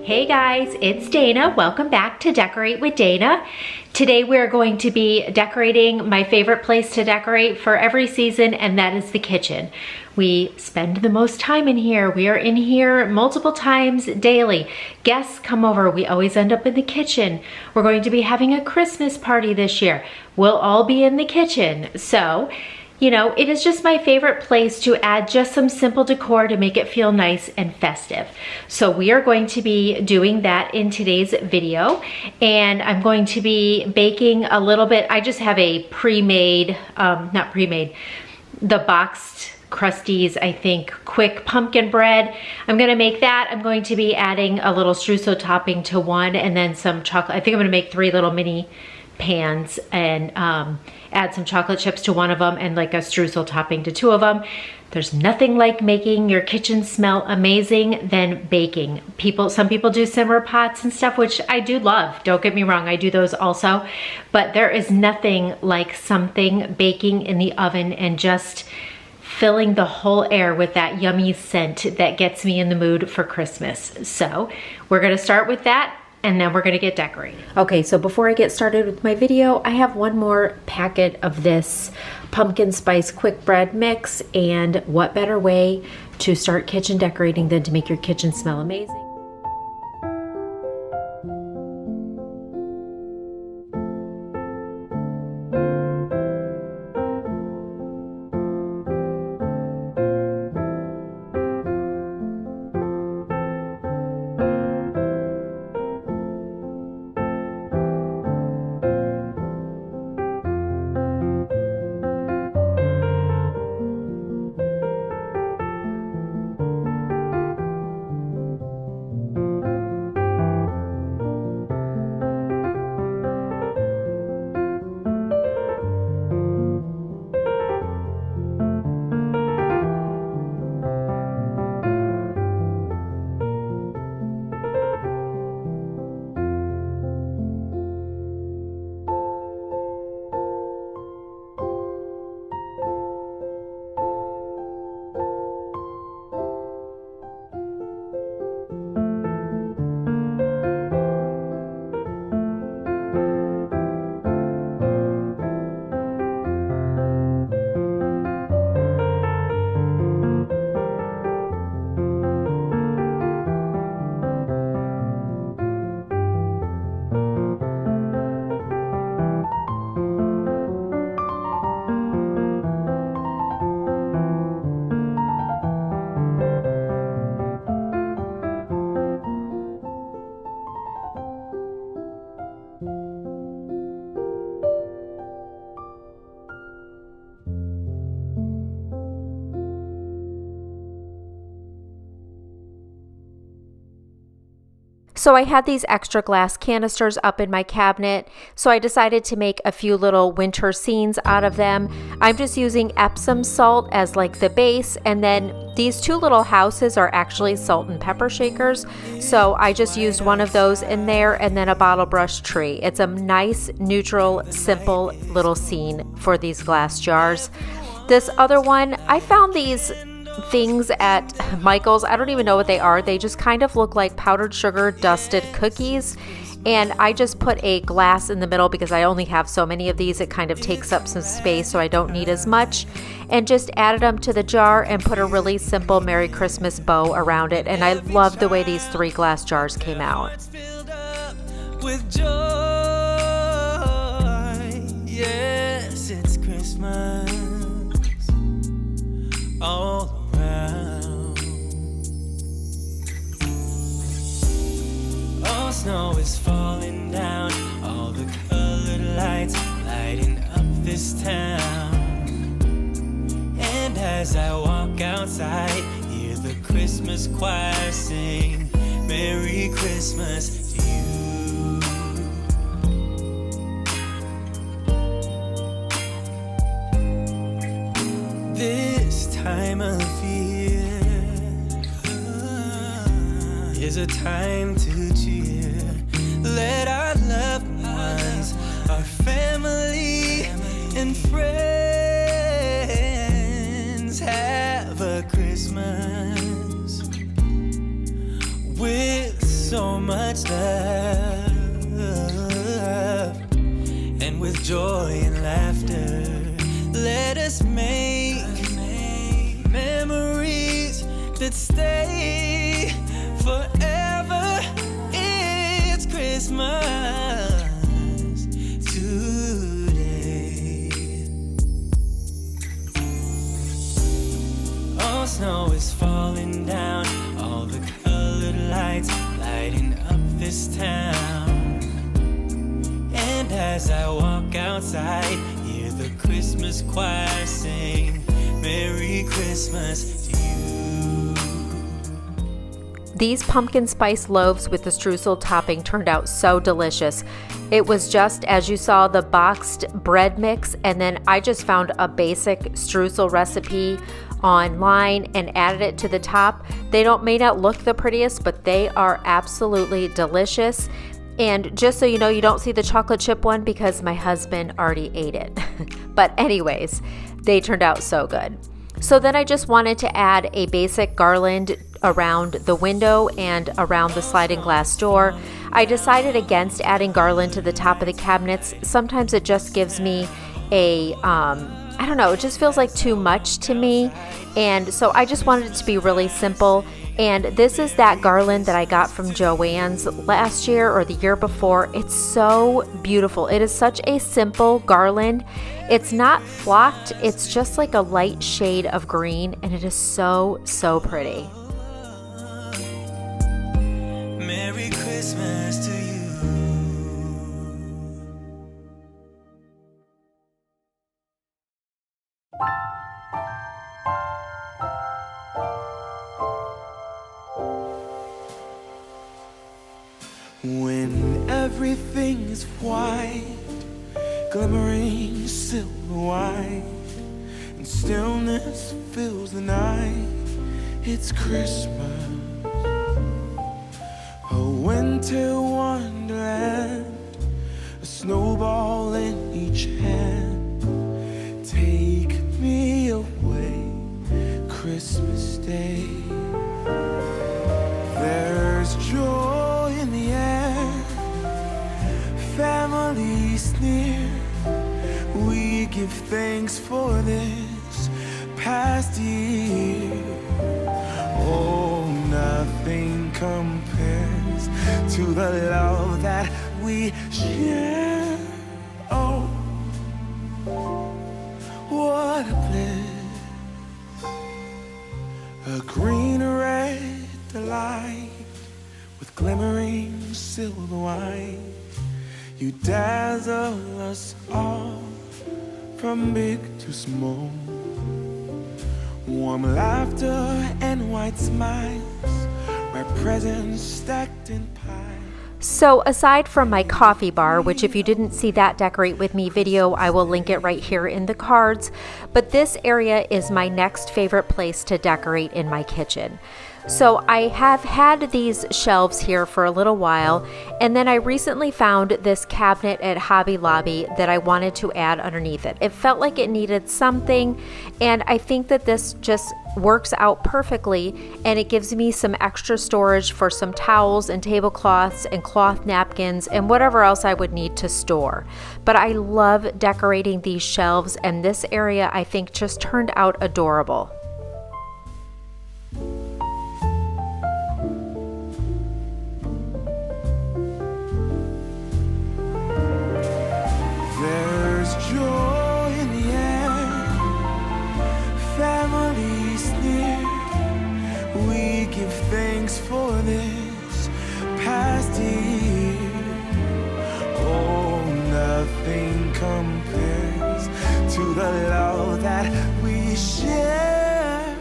Hey guys, it's Dana. Welcome back to Decorate with Dana. Today we're going to be decorating my favorite place to decorate for every season, and that is the kitchen. We spend the most time in here. We are in here multiple times daily. Guests come over, we always end up in the kitchen. We're going to be having a Christmas party this year. We'll all be in the kitchen. So, you know, it is just my favorite place to add just some simple decor to make it feel nice and festive. So we are going to be doing that in today's video, and I'm going to be baking a little bit. I just have a pre-made, not pre-made, the boxed Krusteaz, I think, quick pumpkin bread. I'm gonna make that. I'm going to be adding a little Xoxo topping to one, and then some chocolate. I think I'm gonna make 3 little mini pans and add some chocolate chips to one of them and like a streusel topping to 2 of them. There's nothing like making your kitchen smell amazing than baking. Some people do simmer pots and stuff, which I do love. Don't get me wrong, I do those also. But there is nothing like something baking in the oven and just filling the whole air with that yummy scent that gets me in the mood for Christmas. So we're gonna start with that, and then we're gonna get decorated. Okay, so before I get started with my video, I have one more packet of this pumpkin spice quick bread mix, and what better way to start kitchen decorating than to make your kitchen smell amazing. So I had these extra glass canisters up in my cabinet, so I decided to make a few little winter scenes out of them. I'm just using Epsom salt as like the base, and then these 2 little houses are actually salt and pepper shakers, so I just used one of those in there, and then a bottle brush tree. It's a nice, neutral, simple little scene for these glass jars. This other one, I found these things at Michael's. I don't even know what they are. They just kind of look like powdered sugar dusted cookies, and I just put a glass in the middle because I only have so many of these. It kind of takes up some space, so I don't need as much, and just added them to the jar and put a really simple Merry Christmas bow around it. And I love the way these 3 glass jars came out. With joy, yes, it's Christmas all around. All snow is falling down, all the colored lights lighting up this town. And as I walk outside, hear the Christmas choir sing Merry Christmas to you. This time of year is a time to cheer. Let our loved ones, our family and friends have a Christmas with so much love. And with joy and laughter, let us make memories that stay forever. It's Christmas today. All snow is falling down, all the colored lights lighting up this town. And as I walk outside, hear the Christmas choir sing, Merry Christmas to you. These pumpkin spice loaves with the streusel topping turned out so delicious. It was just, as you saw, the boxed bread mix, and then I just found a basic streusel recipe online and added it to the top. They may not look the prettiest, but they are absolutely delicious. And just so you know, you don't see the chocolate chip one because my husband already ate it. But anyways, they turned out so good. So then I just wanted to add a basic garland around the window and around the sliding glass door. I decided against adding garland to the top of the cabinets. Sometimes it just gives me a, I don't know, it just feels like too much to me. And so I just wanted it to be really simple. And this is that garland that I got from Joann's last year or the year before. It's so beautiful. It is such a simple garland. It's not flocked. It's just like a light shade of green, and it is so, so pretty. Merry Christmas to you. When everything is white, glimmering silver white, and stillness fills the night, it's Christmas. A winter wonderland, a snowball in each hand. Take me away, Christmas Day. There's joy in the air, families near. We give thanks for this past year. Oh, nothing compares to the love that we share. Oh, what a bliss. A green red delight with glimmering silver white. You dazzle us all from big to small. Warm laughter and white smiles, my presents stacked in piles. So aside from my coffee bar, which if you didn't see that Decorate With Me video, I will link it right here in the cards. But this area is my next favorite place to decorate in my kitchen. So I have had these shelves here for a little while, and then I recently found this cabinet at Hobby Lobby that I wanted to add underneath it. It felt like it needed something, and I think that this just works out perfectly, and it gives me some extra storage for some towels and tablecloths and cloth napkins and whatever else I would need to store. But I love decorating these shelves, and this area I think just turned out adorable. There's joy in the air, families near. We give thanks for this past year. Oh, nothing compares to the love that we share.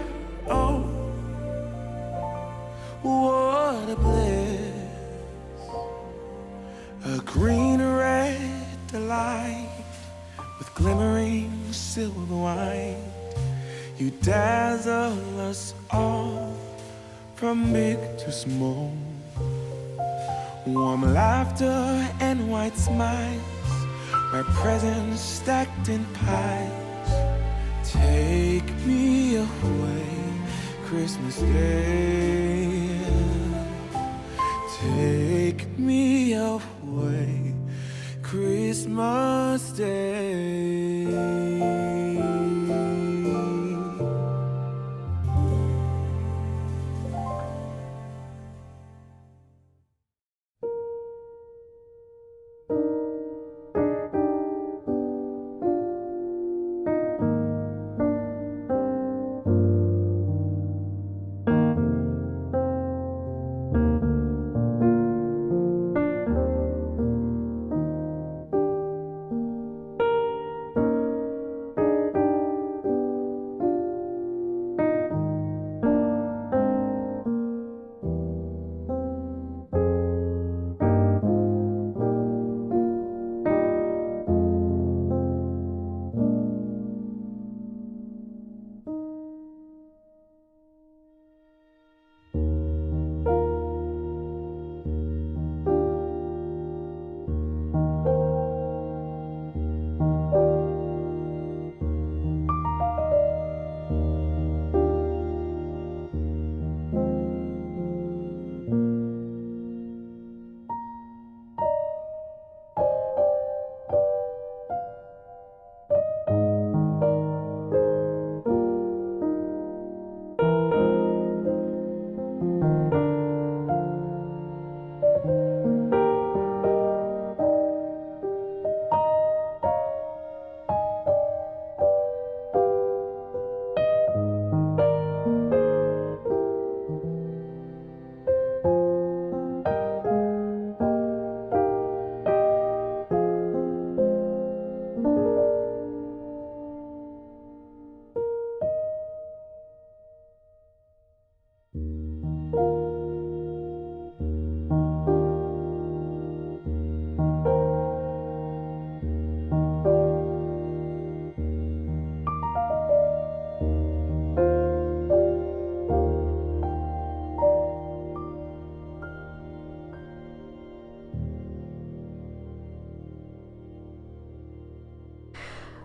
Oh, what a bliss. A green red delight with glimmering silver white. You dazzle us all from big to small. Warm laughter and white smiles, my presents stacked in piles. Take me away, Christmas Day. Take me away, Christmas Day.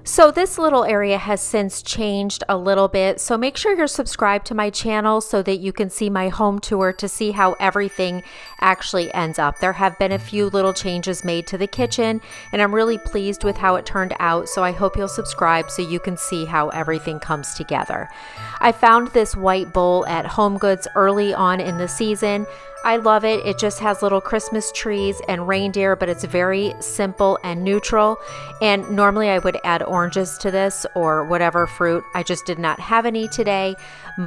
So this little area has since changed a little bit, so make sure you're subscribed to my channel so that you can see my home tour to see how everything actually ends up. There have been a few little changes made to the kitchen, and I'm really pleased with how it turned out, so I hope you'll subscribe so you can see how everything comes together. I found this white bowl at HomeGoods early on in the season. I love it. It just has little Christmas trees and reindeer, but it's very simple and neutral. And normally I would add oranges to this or whatever fruit. I just did not have any today,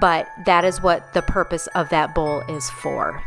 but that is what the purpose of that bowl is for.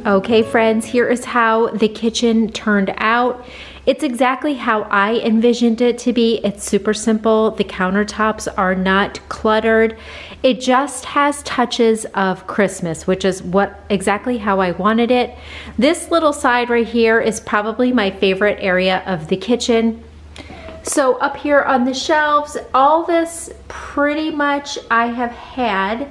Okay friends, here is how the kitchen turned out. It's exactly how I envisioned it to be. It's super simple. The countertops are not cluttered. It just has touches of Christmas, which is exactly how I wanted it. This little side right here is probably my favorite area of the kitchen. So up here on the shelves, all this pretty much I have had.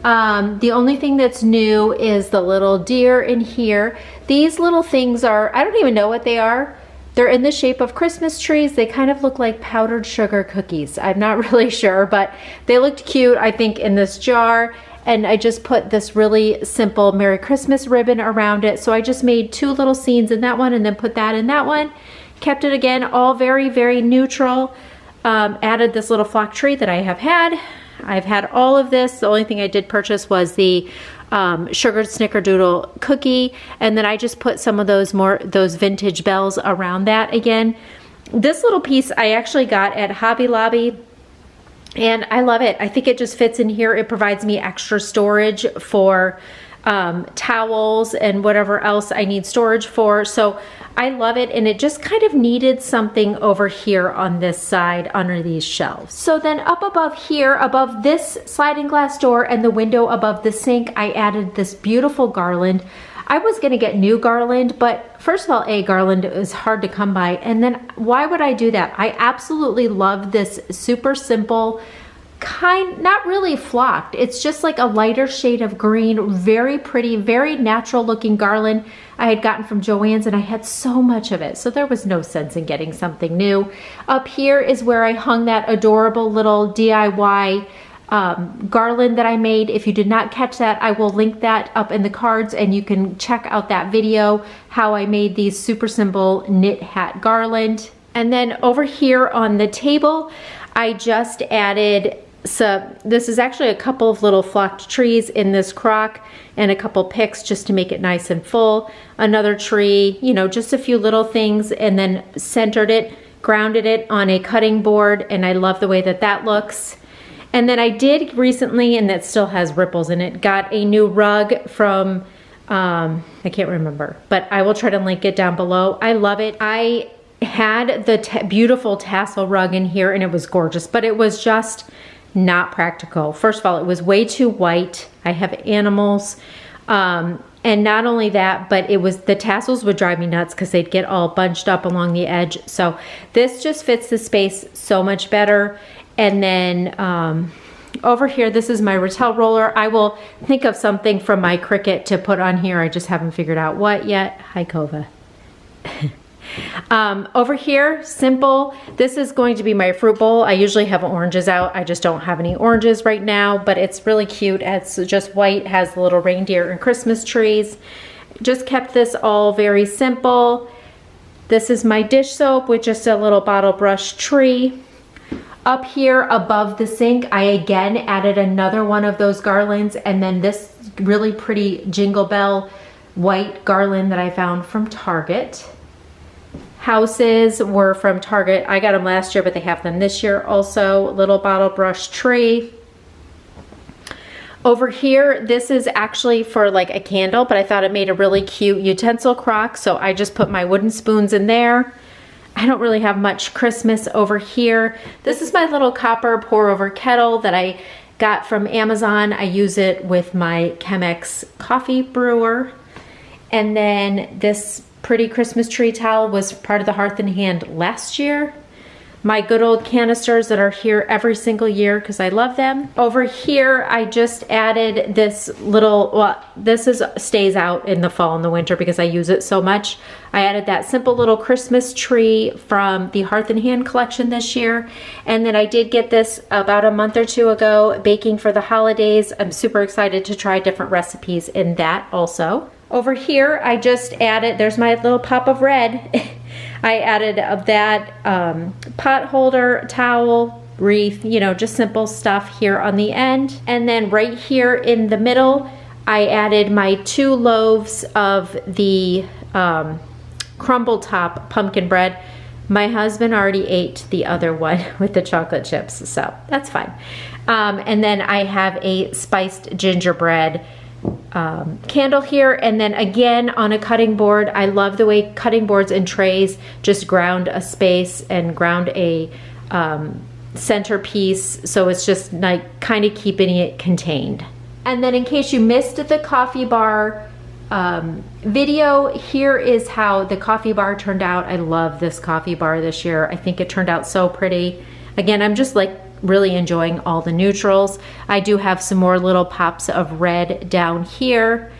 The only thing that's new is the little deer in here. These little things are, I don't even know what they are. They're in the shape of Christmas trees. They kind of look like powdered sugar cookies. I'm not really sure, but they looked cute, I think, in this jar. And I just put this really simple Merry Christmas ribbon around it. So I just made 2 little scenes in that one and then put that in that one. Kept it again all very, very neutral. Added this little flock tree that I have had. I've had all of this. The only thing I did purchase was the sugared snickerdoodle cookie, and then I just put some of those vintage bells around that again. This little piece I actually got at Hobby Lobby, and I love it. I think it just fits in here. It provides me extra storage for towels and whatever else I need storage for. So I love it, and it just kind of needed something over here on this side under these shelves. So then up above here, above this sliding glass door and the window above the sink, I added this beautiful garland. I was gonna get new garland, but first of all, garland is hard to come by, and then why would I do that? I absolutely love this super simple, not really flocked. It's just like a lighter shade of green, very pretty, very natural looking garland I had gotten from Joann's, and I had so much of it. So there was no sense in getting something new. Up here is where I hung that adorable little DIY garland that I made. If you did not catch that, I will link that up in the cards and you can check out that video, how I made these super simple knit hat garland. And then over here on the table, I just added this is actually a couple of little flocked trees in this crock and a couple picks just to make it nice and full. Another tree, you know, just a few little things, and then centered it, grounded it on a cutting board, and I love the way that that looks. And then I did recently, and that still has ripples in it, got a new rug from, I can't remember, but I will try to link it down below. I love it. I had the beautiful tassel rug in here and it was gorgeous, but it was just not practical. First of all, it was way too white. I have animals. And not only that, but the tassels would drive me nuts because they'd get all bunched up along the edge. So this just fits the space so much better. And then over here, this is my Rattel roller. I will think of something from my Cricut to put on here. I just haven't figured out what yet. Hi, Kova. Over here, simple. This is going to be my fruit bowl. I usually have oranges out. I just don't have any oranges right now, but it's really cute. It's just white, has the little reindeer and Christmas trees. Just kept this all very simple. This is my dish soap with just a little bottle brush tree. Up here above the sink, I again added another one of those garlands, and then this really pretty Jingle Bell white garland that I found from Target. Houses were from Target. I got them last year, but they have them this year also. Little bottle brush tree. Over here, this is actually for like a candle, but I thought it made a really cute utensil crock, so I just put my wooden spoons in there. I don't really have much Christmas over here. This is my little copper pour over kettle that I got from Amazon. I use it with my Chemex coffee brewer. And then this pretty Christmas tree towel was part of the Hearth and Hand last year. My good old canisters that are here every single year because I love them. Over here, I just added this little, well, this stays out in the fall and the winter because I use it so much. I added that simple little Christmas tree from the Hearth and Hand collection this year. And then I did get this about a month or two ago, baking for the holidays. I'm super excited to try different recipes in that also. Over here, I just added, there's my little pop of red. I added that pot holder, towel, wreath, you know, just simple stuff here on the end. And then right here in the middle, I added my 2 loaves of the crumble top pumpkin bread. My husband already ate the other one with the chocolate chips, so that's fine. And then I have a spiced gingerbread candle here, and then again on a cutting board. I love the way cutting boards and trays just ground a space and ground a centerpiece, so it's just like kind of keeping it contained. And then in case you missed the coffee bar video, here is how the coffee bar turned out. I love this coffee bar this year. I think it turned out so pretty. Again, I'm just like really enjoying all the neutrals. I do have some more little pops of red down here,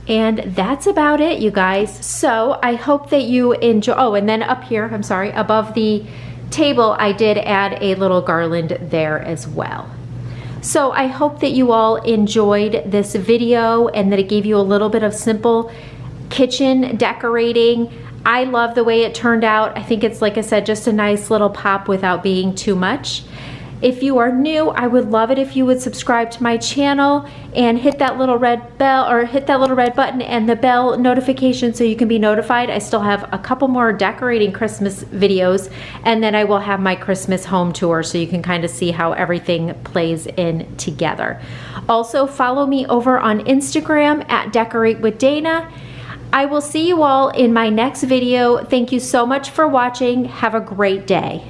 and that's about it, you guys. So I hope that you enjoy. Oh, and then up here, I'm sorry, above the table, I did add a little garland there as well. So I hope that you all enjoyed this video and that it gave you a little bit of simple kitchen decorating. I love the way it turned out. I think it's, like I said, just a nice little pop without being too much. If you are new, I would love it if you would subscribe to my channel and hit that little red bell, or hit that little red button and the bell notification so you can be notified. I still have a couple more decorating Christmas videos, and then I will have my Christmas home tour so you can kind of see how everything plays in together. Also, follow me over on Instagram at decoratewithdana. I will see you all in my next video. Thank you so much for watching. Have a great day.